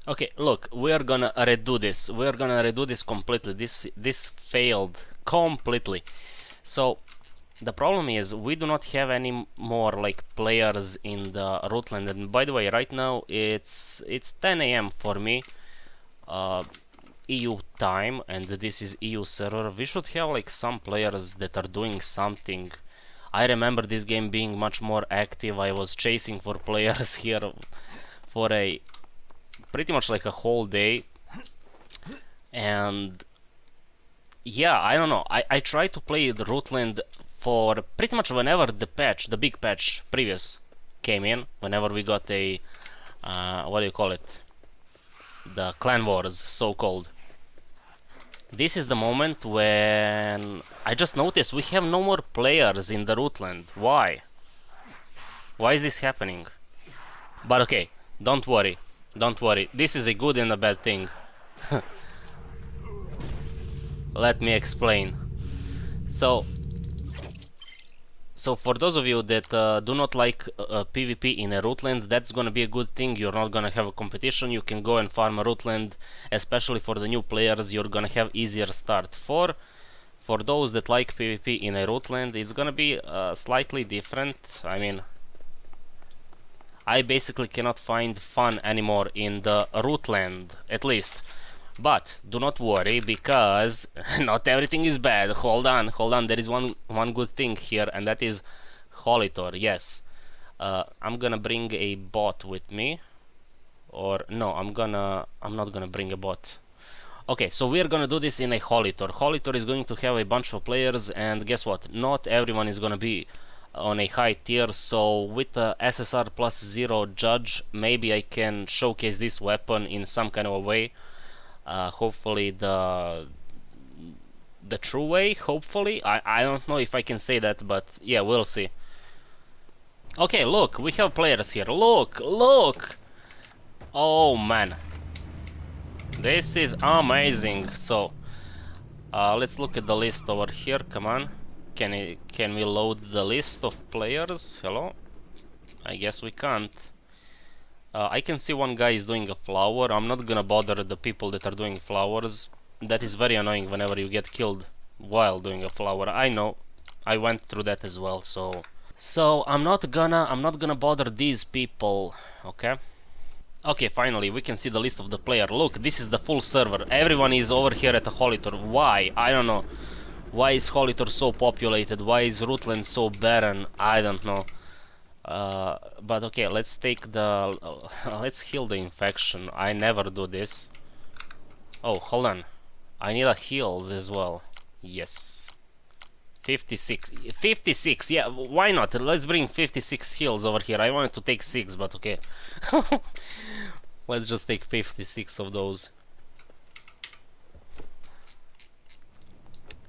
Okay, look, we are gonna redo this. We are gonna redo this completely. This failed completely. So the problem is we do not have any more like players in the Rootland. And by the way, right now it's 10 a.m. for me, EU time, and this is EU server. We should have like some players that are doing something. I remember this game being much more active. I was chasing for players here for a pretty much like a whole day, and yeah, I don't know. I tried to play the Rootland for pretty much whenever the big patch previous came in, whenever we got a what do you call it, the clan wars, so called. This is the moment when I just noticed we have no more players in the Rootland. Why is this happening? But okay, don't worry. Don't worry. This is a good and a bad thing. Let me explain. So for those of you that do not like PvP in a Rootland, that's gonna be a good thing. You're not gonna have a competition. You can go and farm a Rootland, especially for the new players. You're gonna have easier start. For those that like PvP in a Rootland, it's gonna be slightly different. I mean, I basically cannot find fun anymore in the Rootland, at least. But do not worry, because not everything is bad. Hold on. There is one good thing here, and that is Holitore. Yes, I'm gonna bring a bot with me, or no, I'm not gonna bring a bot. Okay, so we are gonna do this in a Holitore. Holitore is going to have a bunch of players, and guess what? Not everyone is gonna be on a high tier, so with the SSR plus 0 judge, maybe I can showcase this weapon in some kind of a way. Hopefully the true way, hopefully. I don't know if I can say that, but yeah, we'll see. Okay, look, we have players here. Look! Oh man, this is amazing. So let's look at the list over here. Come on. Can we load the list of players? Hello? I guess we can't. I can see one guy is doing a flower. I'm not gonna bother the people that are doing flowers. That is very annoying whenever you get killed while doing a flower. I know. I went through that as well, so I'm not gonna bother these people, okay? Okay, finally we can see the list of the player. Look, this is the full server. Everyone is over here at the Holitore. Why? I don't know. Why is Holitore so populated? Why is Rootland so barren? I don't know. But okay, let's take the... let's heal the infection. I never do this. Oh, hold on. I need a heals as well. Yes. 56. 56, yeah, why not? Let's bring 56 heals over here. I wanted to take 6, but okay. Let's just take 56 of those.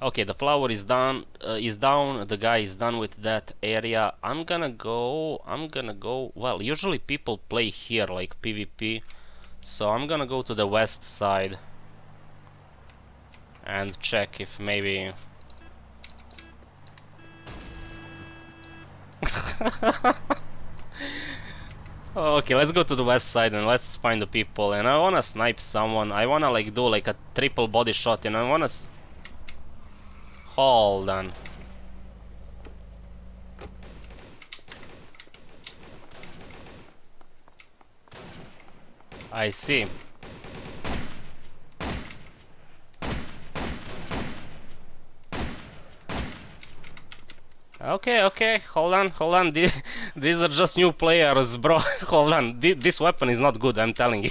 Okay, the flower is done. The guy is done with that area. I'm gonna go. Well, usually people play here like PvP, so I'm gonna go to the west side and check if maybe. Okay, let's go to the west side and let's find the people. And I wanna snipe someone. I wanna like do like a triple body shot, and I wanna. Hold on. I see. Okay, hold on. These are just new players, bro. Hold on. This weapon is not good, I'm telling you.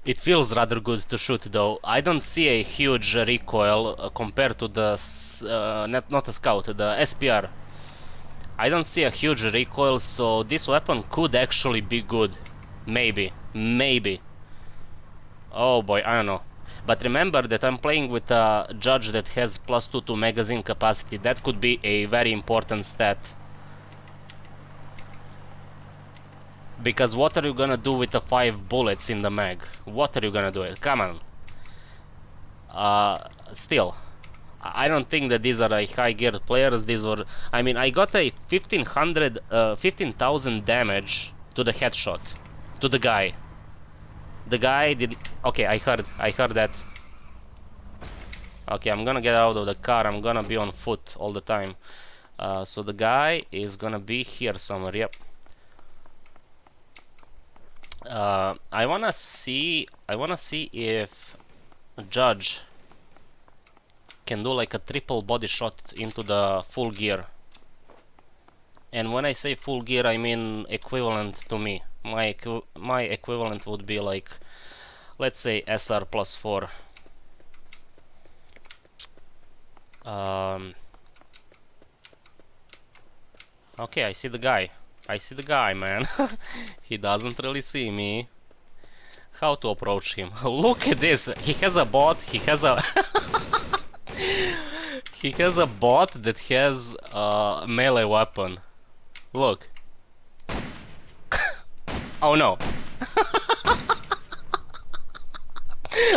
It feels rather good to shoot, though. I don't see a huge recoil compared to the not a scout, the SPR. I don't see a huge recoil, so this weapon could actually be good. Maybe. Oh boy, I don't know. But remember that I'm playing with a judge that has +2 to magazine capacity. That could be a very important stat. Because what are you gonna do with the 5 bullets in the mag? What are you gonna do? Come on. Still, I don't think that these are high gear players. These were, I mean, I got a 15,000 damage to the headshot, to the guy. The guy did... Okay, I heard that. Okay, I'm gonna get out of the car. I'm gonna be on foot all the time. So the guy is gonna be here somewhere. Yep. I wanna see if Judge can do like a triple body shot into the full gear. And when I say full gear, I mean equivalent to me. My equivalent would be like, let's say SR plus 4. Okay, I see the guy. Man. He doesn't really see me. How to approach him? Look at this. He has a bot. He has a he has a bot that has a melee weapon. Look. Oh no.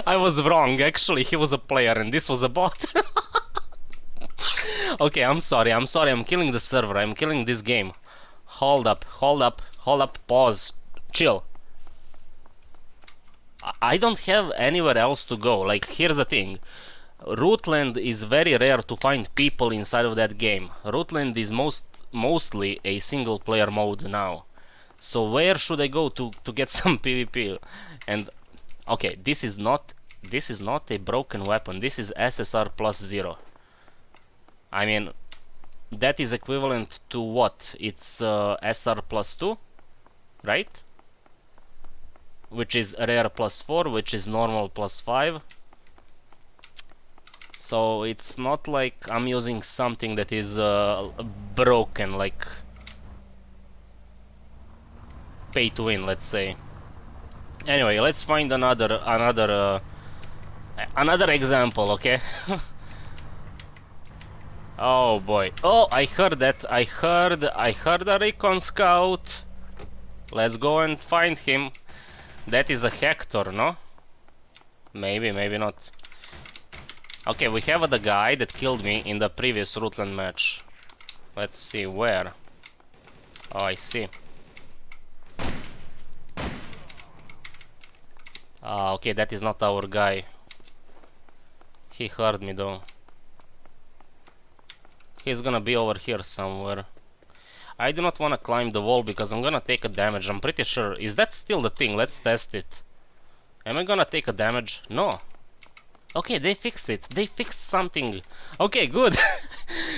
I was wrong. Actually, he was a player and this was a bot. Okay, I'm sorry. I'm killing the server. I'm killing this game. Hold up. Pause. Chill. I don't have anywhere else to go. Like, here's the thing. Rootland is very rare to find people inside of that game. Rootland is mostly a single player mode now. So where should I go to get some PvP? And okay, this is not a broken weapon. This is SSR plus 0. I mean, that is equivalent to what? It's SR plus 2, right? Which is rare plus 4, which is normal plus 5. So it's not like I'm using something that is broken, like pay to win, let's say. Anyway, let's find another example, okay? Oh boy. Oh, I heard that. I heard a recon scout. Let's go and find him. That is a Hector, no? Maybe not. Okay, we have the guy that killed me in the previous Rootland match. Let's see, where? Oh, I see. Okay, that is not our guy. He heard me though. He's gonna be over here somewhere. I do not want to climb the wall because I'm gonna take a damage. I'm pretty sure. Is that still the thing? Let's test it. Am I gonna take a damage? No. Okay, they fixed it. They fixed something. Okay, good.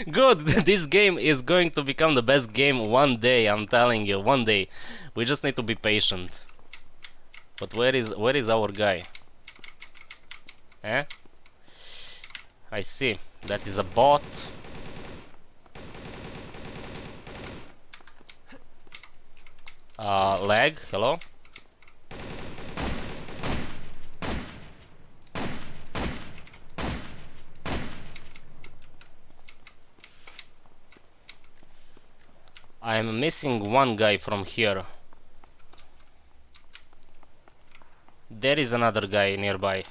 Good. This game is going to become the best game one day, I'm telling you. One day. We just need to be patient. But where is our guy? Eh? I see. That is a bot. Lag, hello? I'm missing one guy from here. There is another guy nearby.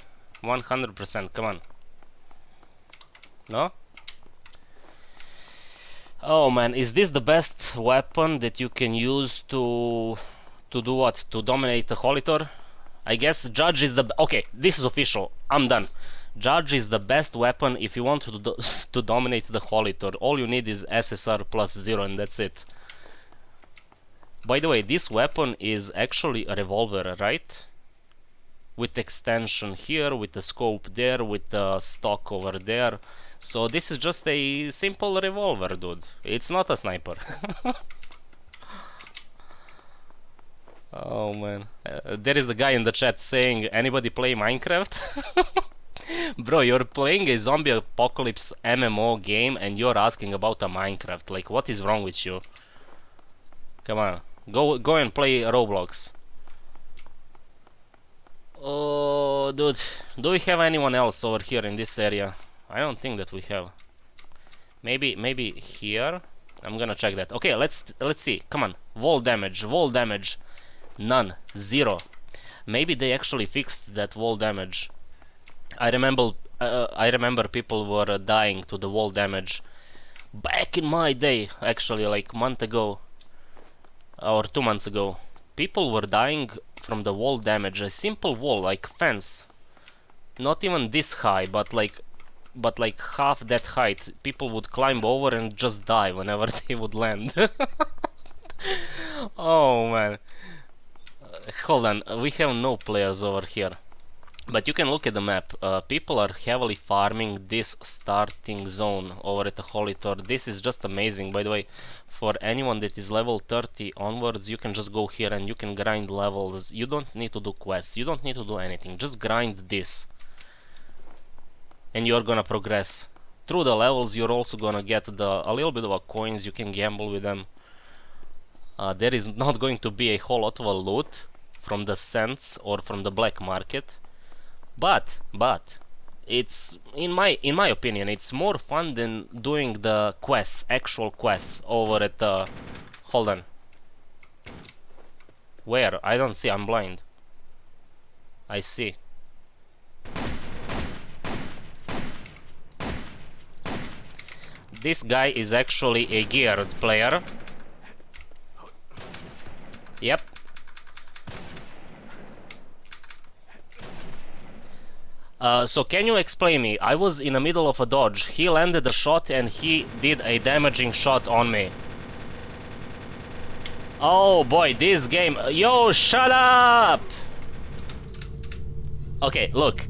100%, come on. No? Oh man, is this the best weapon that you can use to do what? To dominate the Holitore? I guess Judge is the... Okay, this is official. I'm done. Judge is the best weapon if you want to dominate the Holitore. All you need is SSR plus 0 and that's it. By the way, this weapon is actually a revolver, right? With extension here, with the scope there, with the stock over there. So this is just a simple revolver, dude. It's not a sniper. Oh man. There is the guy in the chat saying, anybody play Minecraft? Bro, you're playing a zombie apocalypse MMO game and you're asking about a Minecraft. Like, what is wrong with you? Come on. Go and play Roblox. Oh, dude. Do we have anyone else over here in this area? I don't think that we have. Maybe here. I'm gonna check that. Okay, let's see. Come on. Wall damage. None. 0. Maybe they actually fixed that wall damage. I remember people were dying to the wall damage back in my day, actually, like a month ago or 2 months ago. People were dying from the wall damage. A simple wall, like fence. Not even this high, but like half that height. People would climb over and just die whenever they would land. Oh man. Hold on, we have no players over here. But you can look at the map. People are heavily farming this starting zone over at the Holitore. This is just amazing, by the way. For anyone that is level 30 onwards, you can just go here and you can grind levels. You don't need to do quests, you don't need to do anything. Just grind this. And you're gonna progress. Through the levels, you're also gonna get a little bit of coins. You can gamble with them. There is not going to be a whole lot of loot from the cents or from the black market. But it's in my opinion, it's more fun than doing the quests, actual quests over at the. Hold on. Where? I don't see. I'm blind. I see. This guy is actually a geared player. Yep. So can you explain me? I was in the middle of a dodge. He landed a shot and he did a damaging shot on me. Oh boy, this game. Yo, shut up! Okay, look.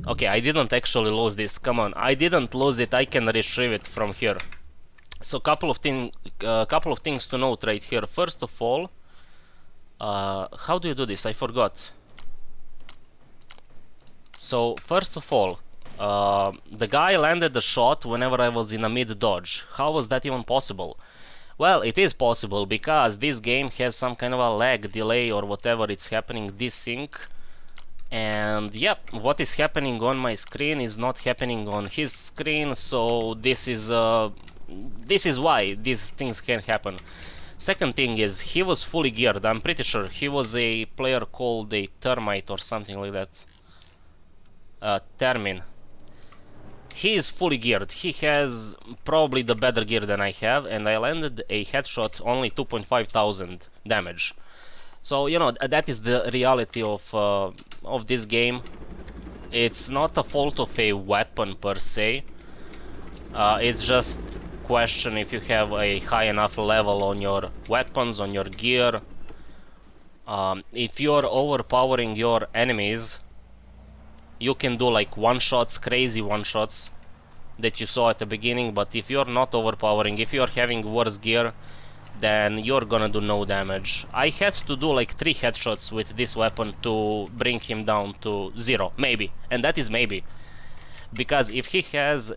Okay, I didn't actually lose this. Come on, I didn't lose it. I can retrieve it from here. So couple of things to note right here. First of all, how do you do this? I forgot. So first of all, the guy landed the shot whenever I was in a mid-dodge. How was that even possible? Well, it is possible because this game has some kind of a lag, delay or whatever it's happening, desync. And yep, what is happening on my screen is not happening on his screen, so this is why these things can happen. Second thing is, he was fully geared. I'm pretty sure he was a player called a Termite or something like that. Termin. He is fully geared. He has probably the better gear than I have, and I landed a headshot only 2,500 damage. So you know that is the reality of this game. It's not a fault of a weapon per se. It's just question if you have a high enough level on your weapons, on your gear. If you're overpowering your enemies, you can do like one-shots, crazy one-shots that you saw at the beginning, but if you're not overpowering, if you're having worse gear, then you're gonna do no damage. I had to do like 3 headshots with this weapon to bring him down to 0, maybe, and that is maybe. Because if he has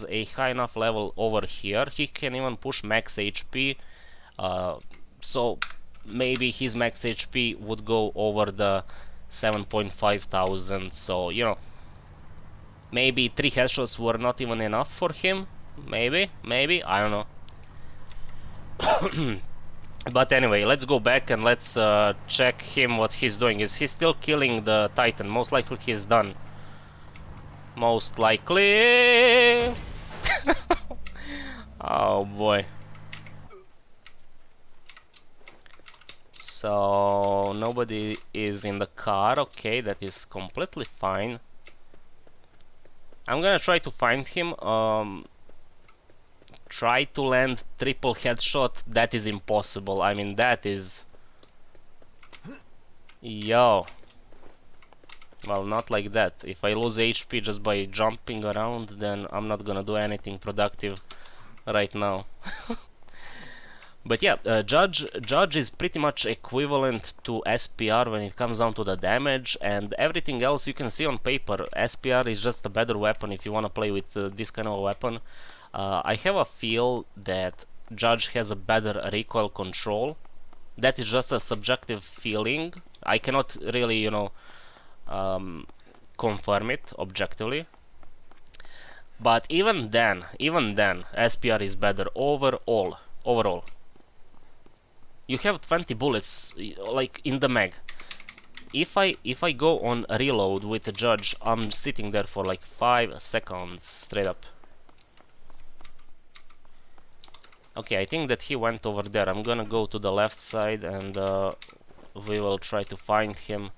a high enough level over here, he can even push max HP, so maybe his max HP would go over the 7,500, so you know, maybe 3 headshots were not even enough for him. Maybe, I don't know. But anyway, let's go back and let's check him what he's doing. Is he still killing the Titan? Most likely he's done. Most likely. Oh boy. So nobody is in the car. Okay, that is completely fine. I'm gonna try to find him. Try to land triple headshot. That is impossible. I mean, that is... Yo. Well, not like that. If I lose HP just by jumping around, then I'm not gonna do anything productive right now. But yeah, Judge is pretty much equivalent to SPR when it comes down to the damage, and everything else you can see on paper. SPR is just a better weapon if you want to play with this kind of a weapon. I have a feel that Judge has a better recoil control. That is just a subjective feeling. I cannot really, you know, confirm it objectively. But even then, SPR is better overall. You have 20 bullets, like, in the mag. If I go on reload with the Judge, I'm sitting there for like 5 seconds straight up. Okay, I think that he went over there. I'm gonna go to the left side and we will try to find him.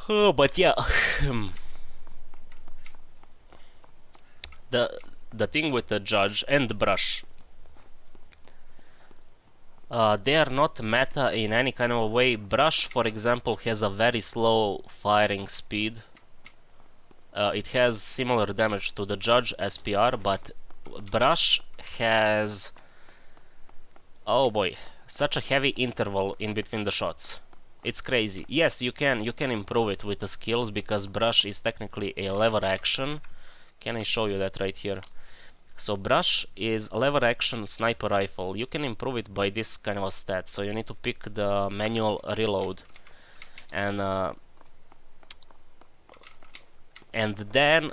Oh, but yeah, the thing with the judge and the brush, they are not meta in any kind of way. Brush, for example, has a very slow firing speed. It has similar damage to the judge SPR, but brush has, oh boy, such a heavy interval in between the shots. It's crazy. Yes, you can improve it with the skills, because brush is technically a lever action. Can I show you that right here? So brush is a lever action sniper rifle. You can improve it by this kind of a stat. So you need to pick the manual reload, and then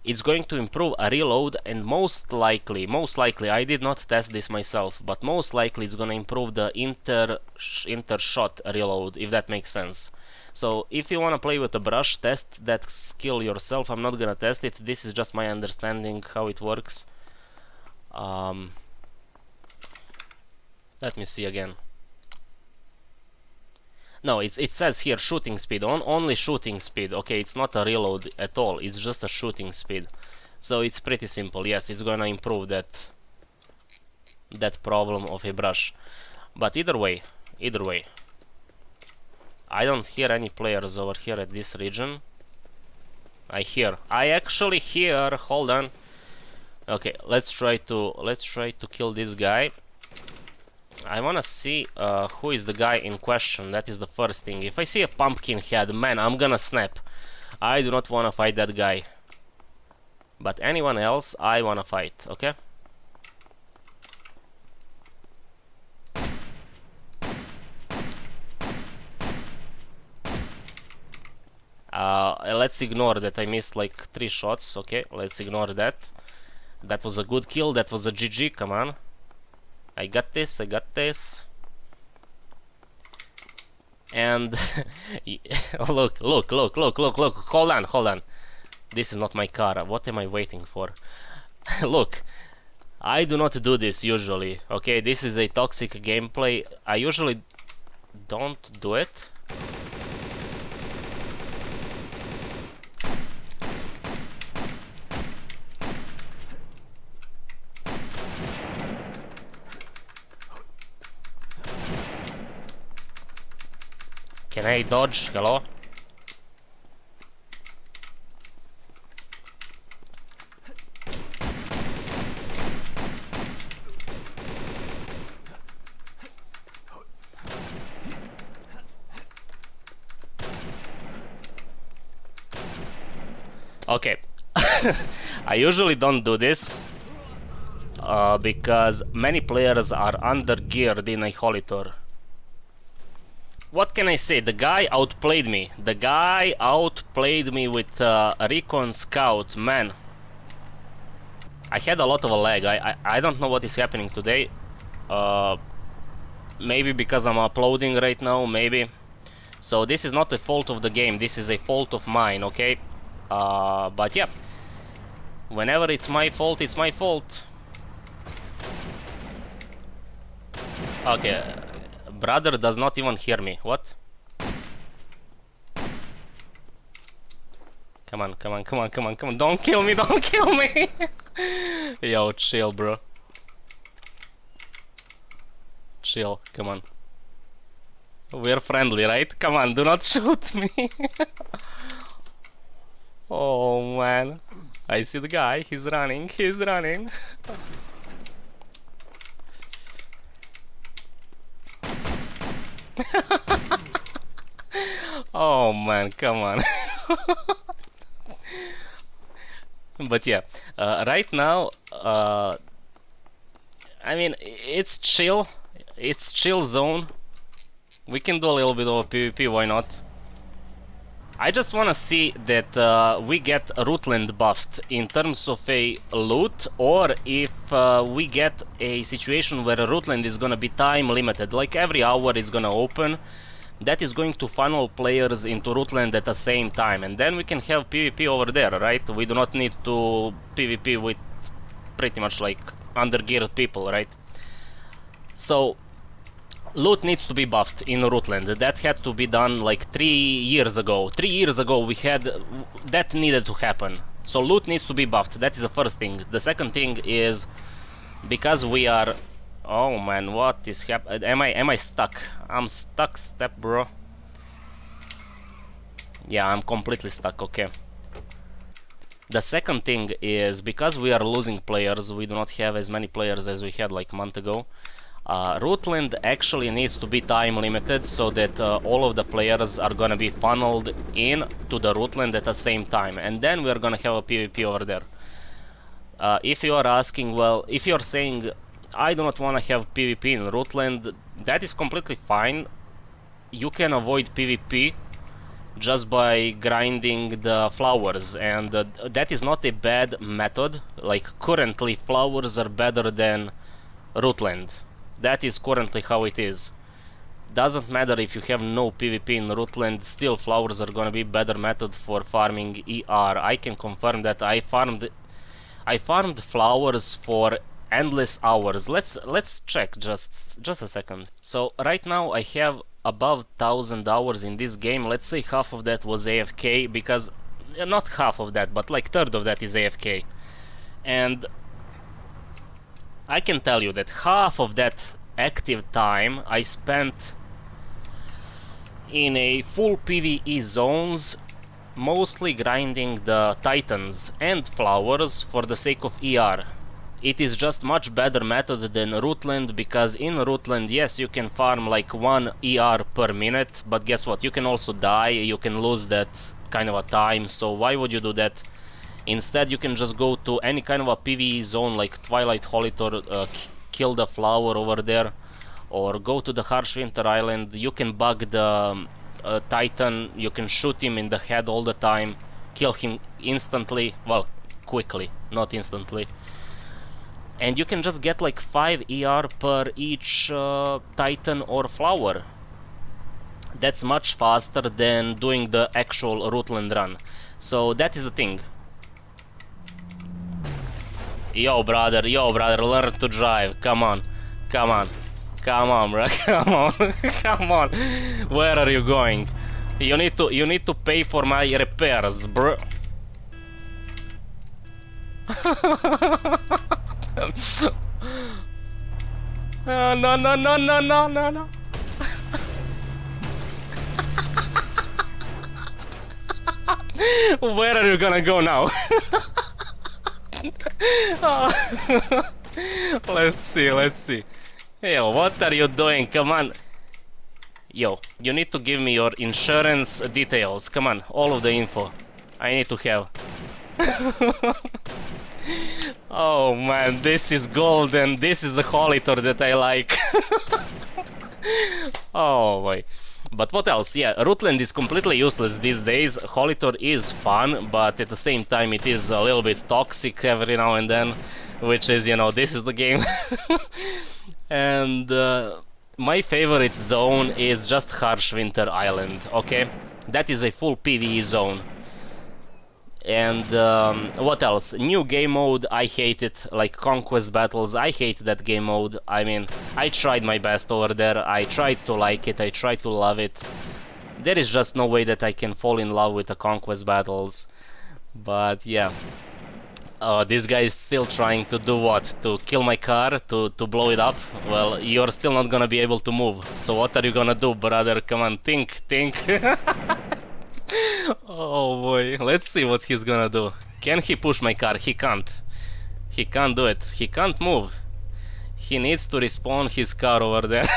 it's going to improve a reload, and most likely, I did not test this myself, but most likely it's gonna improve the inter shot reload, if that makes sense. So if you wanna play with a brush, test that skill yourself. I'm not gonna test it. This is just my understanding how it works. Let me see again. No, it says here shooting speed, only shooting speed. Okay, it's not a reload at all, it's just a shooting speed. So it's pretty simple. Yes, it's gonna improve that problem of a brush. But either way, I don't hear any players over here at this region. I actually hear, hold on. Okay, let's try to kill this guy. I wanna see who is the guy in question. That is the first thing. If I see a pumpkin head, man, I'm gonna snap. I do not wanna fight that guy. But anyone else, I wanna fight, okay? Let's ignore that I missed like 3 shots, okay? Let's ignore that. That was a good kill, that was a GG, come on. I got this. And look, hold on. This is not my car. What am I waiting for? Look, I do not do this usually, okay? This is a toxic gameplay. I usually don't do it. Can I dodge? Hello? Okay. I usually don't do this because many players are under geared in a Holitore. What can I say? The guy outplayed me. The guy outplayed me with Recon Scout. Man, I had a lot of a lag. I don't know what is happening today. Maybe because I'm uploading right now, maybe. So this is not a fault of the game. This is a fault of mine, okay? But yeah, whenever it's my fault, it's my fault. Okay. Brother does not even hear me. What? Come on. Don't kill me, don't kill me. Yo, chill, bro. Chill, come on. We're friendly, right? Come on, do not shoot me. Oh, man. I see the guy. He's running. Oh man, come on. But yeah, right now, I mean, it's chill zone. We can do a little bit of PvP, why not? I just wanna see that we get Rootland buffed in terms of a loot, or if we get a situation where Rootland is gonna be time limited, like every hour it's gonna open. That is going to funnel players into Rootland at the same time, and then we can have PvP over there, right? We do not need to PvP with pretty much like undergeared people, right? So loot needs to be buffed in Rootland. That had to be done like 3 years ago. 3 years ago we had that needed to happen. So loot needs to be buffed. That is the first thing. The second thing is because we are... Oh man, what is happening? Am I stuck? I'm stuck, step bro. Yeah, I'm completely stuck, okay. The second thing is because we are losing players, we do not have as many players as we had like a month ago. Rootland actually needs to be time limited so that all of the players are gonna be funneled in to the Rootland at the same time, and then we're gonna have a PvP over there. If you are asking, well, if you're saying I do not want to have PvP in Rootland, that is completely fine. You can avoid PvP just by grinding the flowers, and that is not a bad method. Like currently flowers are better than Rootland. That is currently how it is. Doesn't matter if you have no PvP in Rootland, still flowers are gonna be better method for farming ER. I can confirm that I farmed flowers for endless hours. Let's check just a second. So right now I have above 1000 hours in this game. Let's say half of that was AFK, because not half of that, but like third of that is AFK. And I can tell you that half of that active time I spent in a full PvE zones, mostly grinding the titans and flowers for the sake of ER. It is just much better method than Rootland, because in Rootland, yes, you can farm like 1 ER per minute, but guess what, you can also die, you can lose that kind of a time, so why would you do that? Instead, you can just go to any kind of a PvE zone like Twilight Holitore, kill the flower over there, or go to the Harsh Winter Island. You can bug the Titan, you can shoot him in the head all the time, kill him instantly, well, quickly, not instantly. And you can just get like 5 ER per each Titan or flower. That's much faster than doing the actual Rootland run. So that is the thing. Yo brother, learn to drive. Come on, bro, come on, come on. Where are you going? You need to pay for my repairs, bro. No. Where are you gonna go now? Let's see. Yo, what are you doing? Come on. Yo, you need to give me your insurance details. Come on, all of the info I need to have. Oh man, this is golden. This is the Holitore that I like. Oh boy. But what else? Yeah, Rootland is completely useless these days. Holitore is fun, but at the same time it is a little bit toxic every now and then, which is, you know, this is the game. And my favorite zone is just Harsh Winter Island, okay? That is a full PvE zone. And what else? New game mode, I hate it. Like Conquest Battles, I hate that game mode. I mean, I tried my best over there. I tried to like it, I tried to love it. There is just no way that I can fall in love with the Conquest Battles. But yeah. This guy is still trying to do what? To kill my car? To blow it up? Well, you're still not gonna be able to move. So what are you gonna do, brother? Come on, think. Oh boy, let's see what he's gonna do. Can he push my car? He can't. He can't do it. He can't move. He needs to respawn his car over there.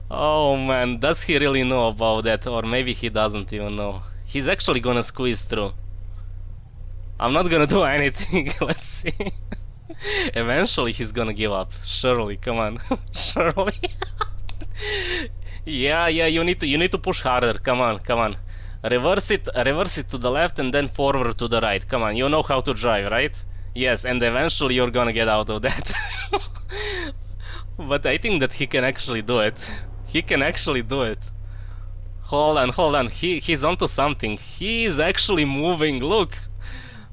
Oh man, does he really know about that? Or maybe he doesn't even know. He's actually gonna squeeze through. I'm not gonna do anything. Let's see. Eventually he's gonna give up. Surely, come on. Surely. Yeah, you need to push harder. Come on. Reverse it to the left and then forward to the right. Come on, you know how to drive, right? Yes, and eventually you're gonna get out of that. But I think that he can actually do it. He can actually do it. Hold on. He's onto something. He's actually moving. Look.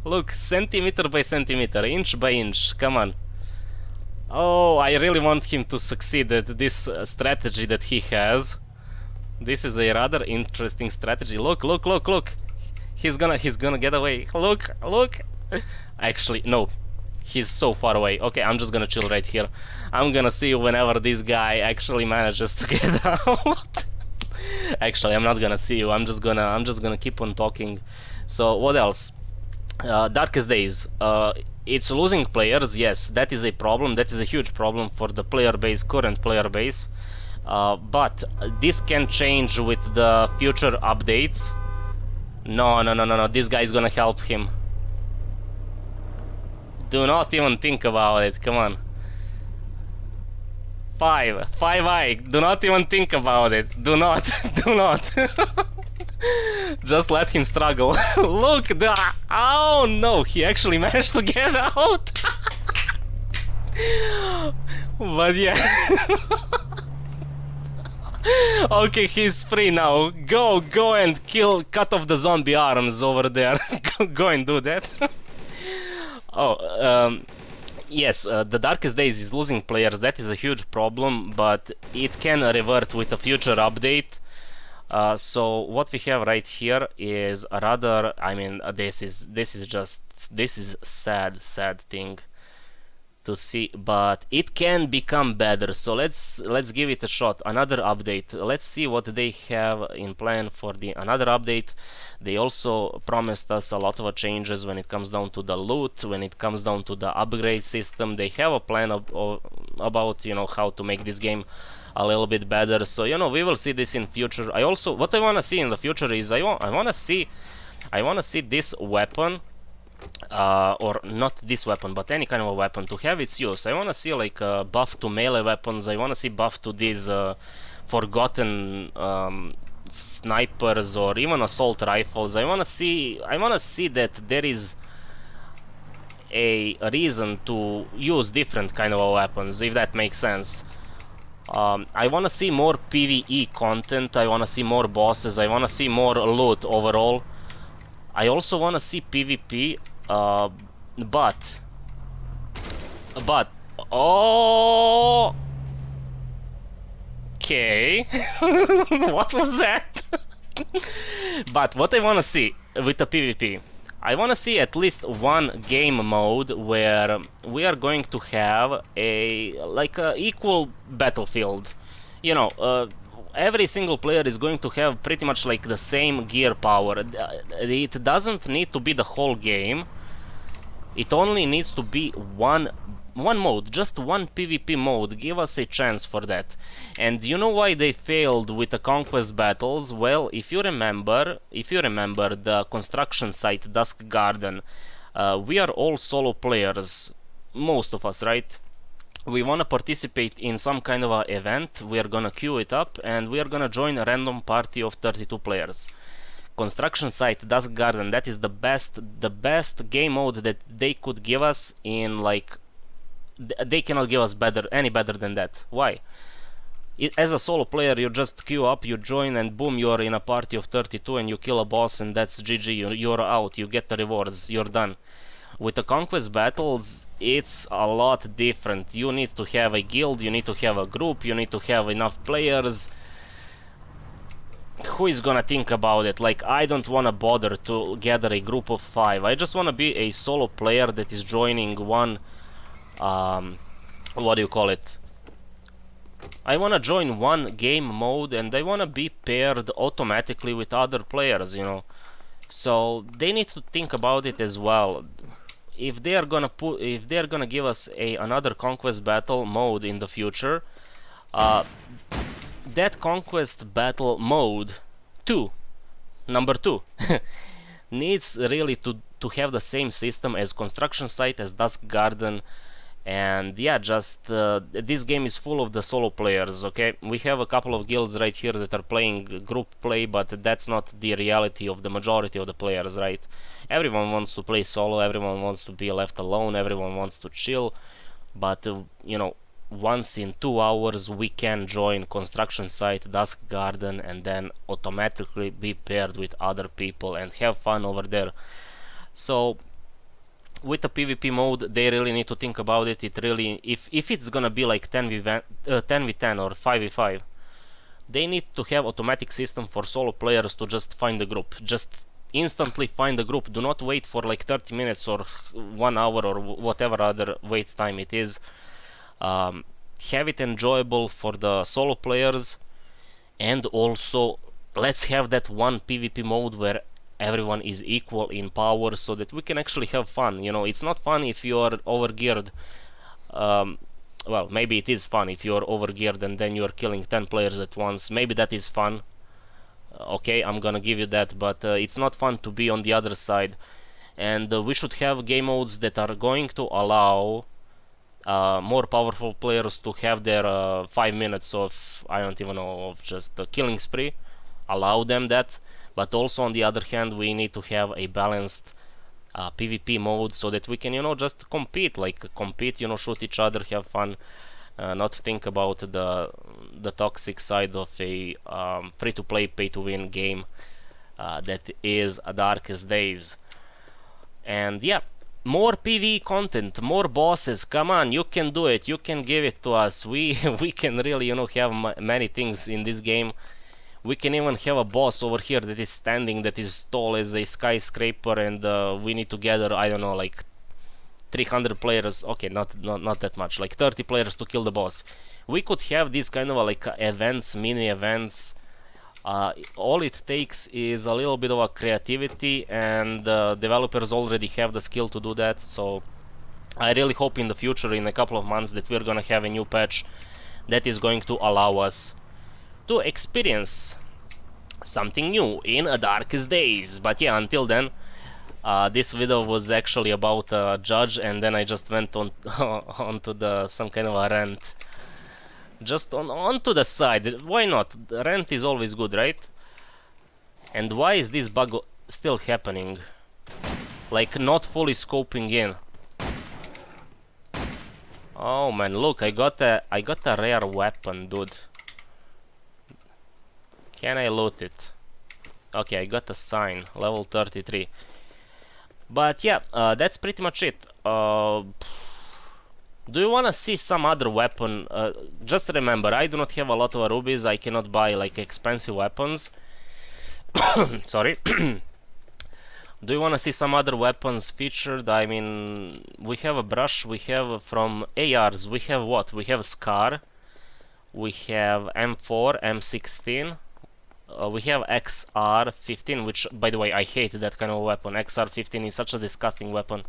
Look, centimeter by centimeter, inch by inch. Come on. Oh, I really want him to succeed at this strategy that he has. This is a rather interesting strategy. Look, look, look, look. He's gonna get away. Look, look. Actually, no. He's so far away. Okay, I'm just gonna chill right here. I'm gonna see whenever this guy actually manages to get out. Actually, I'm not gonna see you. I'm just gonna keep on talking. So what else? Darkest Days. It's losing players. Yes, that is a problem. That is a huge problem for the player base, current player base. But this can change with the future updates. No, no, no, no, no. This guy is gonna help him. Do not even think about it. Come on. 5i. Do not even think about it. Do not. Do not. Just let him struggle. Look, oh no, he actually managed to get out. But yeah. Okay, he's free now. Go and cut off the zombie arms over there. Go and do that. Oh, yes, the Darkest Days is losing players. That is a huge problem, but it can revert with a future update. So what we have right here is a rather, I mean, this is sad thing to see, but it can become better. So let's give it a shot. Another update. Let's see what they have in plan for the another update. They also promised us a lot of changes when it comes down to the loot, when it comes down to the upgrade system. They have a plan about, you know, how to make this game a little bit better. So, you know, we will see this in future. What I want to see in the future is I want to see this weapon, or not this weapon, but any kind of a weapon to have its use. I want to see like buff to melee weapons. I want to see buff to these forgotten snipers or even assault rifles. I want to see that there is a reason to use different kind of weapons, if that makes sense. I want to see more PvE content. I want to see more bosses. I want to see more loot overall. I also want to see PvP, but oh, okay. What was that? But what I want to see with the PvP, I want to see at least one game mode where we are going to have a equal battlefield. You know, every single player is going to have pretty much like the same gear power. It doesn't need to be the whole game. It only needs to be one mode, just one PvP mode. Give us a chance for that. And you know why they failed with the conquest battles? Well, if you remember the construction site Dusk Garden, we are all solo players, most of us, right? We want to participate in some kind of a event. We are gonna queue it up and we are gonna join a random party of 32 players. Construction site Dusk Garden, that is the best game mode that they could give us. In like, they cannot give us any better than that. Why? As a solo player, you just queue up, you join, and boom, you're in a party of 32 and you kill a boss, and that's GG. You're out, you get the rewards, you're done. With the conquest battles, it's a lot different. You need to have a guild, you need to have a group, you need to have enough players. Who is gonna think about it? Like, I don't wanna bother to gather a group of 5. I just wanna be a solo player that is joining one, what do you call it? I wanna join one game mode and I wanna be paired automatically with other players, you know. So they need to think about it as well. If they are gonna give us another conquest battle mode in the future, that conquest battle mode number 2 needs really to have the same system as construction site, as Dusk Garden. And yeah, just this game is full of the solo players. Okay, we have a couple of guilds right here that are playing group play, but that's not the reality of the majority of the players, right? Everyone wants to play solo, everyone wants to be left alone, everyone wants to chill. But you know, once in 2 hours we can join construction site Dusk Garden and then automatically be paired with other people and have fun over there. So with the PvP mode, they really need to think about it. It really, if it's gonna be like 10v10 or 5v5, they need to have automatic system for solo players to just find the group. Just instantly find the group. Do not wait for like 30 minutes or 1 hour or whatever other wait time it is. Have it enjoyable for the solo players, and also let's have that one PvP mode where everyone is equal in power, so that we can actually have fun. You know, it's not fun if you are overgeared. Well, maybe it is fun if you are overgeared and then you are killing 10 players at once. Maybe that is fun. Okay, I'm gonna give you that, but it's not fun to be on the other side. And we should have game modes that are going to allow more powerful players to have their 5 minutes of, I don't even know, of just the killing spree. Allow them that. But also on the other hand, we need to have a balanced PvP mode, so that we can, you know, just compete, you know, shoot each other, have fun, not think about the toxic side of a free-to-play, pay-to-win game that is Darkest Days. And yeah, more PvE content, more bosses. Come on, you can do it. You can give it to us. We can really, you know, have many things in this game. We can even have a boss over here that is standing, that is tall as a skyscraper, and we need to gather, I don't know, like 300 players. Okay, not that much, like 30 players to kill the boss. We could have these kind of like events, mini events. All it takes is a little bit of a creativity, and developers already have the skill to do that. So I really hope in the future, in a couple of months, that we're gonna have a new patch that is going to allow us to experience something new in Darkest Days. But yeah, until then, this video was actually about Judge, and then I just went on onto some kind of a rant. Just onto the side. Why not? The rant is always good, right? And why is this bug still happening? Like, not fully scoping in. Oh man, look, I got a rare weapon, dude. Can I loot it? Okay, I got a sign, level 33. But yeah, that's pretty much it. Do you wanna see some other weapon? Just remember, I do not have a lot of rubies. I cannot buy like expensive weapons. Sorry. Do you wanna see some other weapons featured? I mean, we have a brush. We have from ARs. We have what? We have Scar. We have M4, M16. We have XR15, which, by the way, I hate that kind of weapon. XR15 is such a disgusting weapon.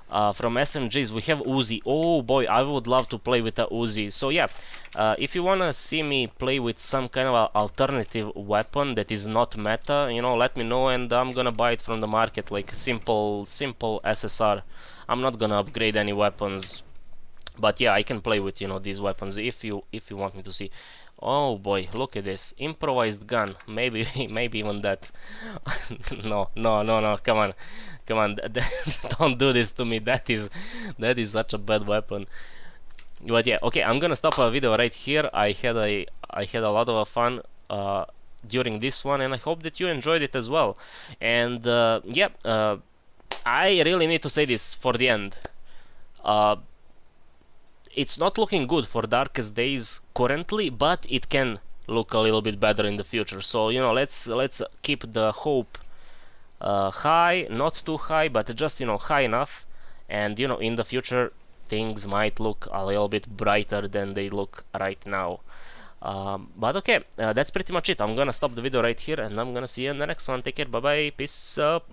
From SMGs, we have Uzi. Oh boy, I would love to play with a Uzi. So yeah, if you wanna see me play with some kind of alternative weapon that is not meta, you know, let me know, and I'm gonna buy it from the market, like simple SSR. I'm not gonna upgrade any weapons, but yeah, I can play with, you know, these weapons if you want me to see. Oh boy, look at this improvised gun. Maybe even that. No, come on, don't do this to me. That is such a bad weapon. But yeah, okay, I'm gonna stop our video right here. I had a lot of fun during this one, and I hope that you enjoyed it as well. And yeah, I really need to say this for the end. It's not looking good for Darkest Days currently, but it can look a little bit better in the future. So, you know, let's keep the hope high, not too high, but just, you know, high enough. And, you know, in the future, things might look a little bit brighter than they look right now. But okay, that's pretty much it. I'm gonna stop the video right here, and I'm gonna see you in the next one. Take care, bye bye, peace up.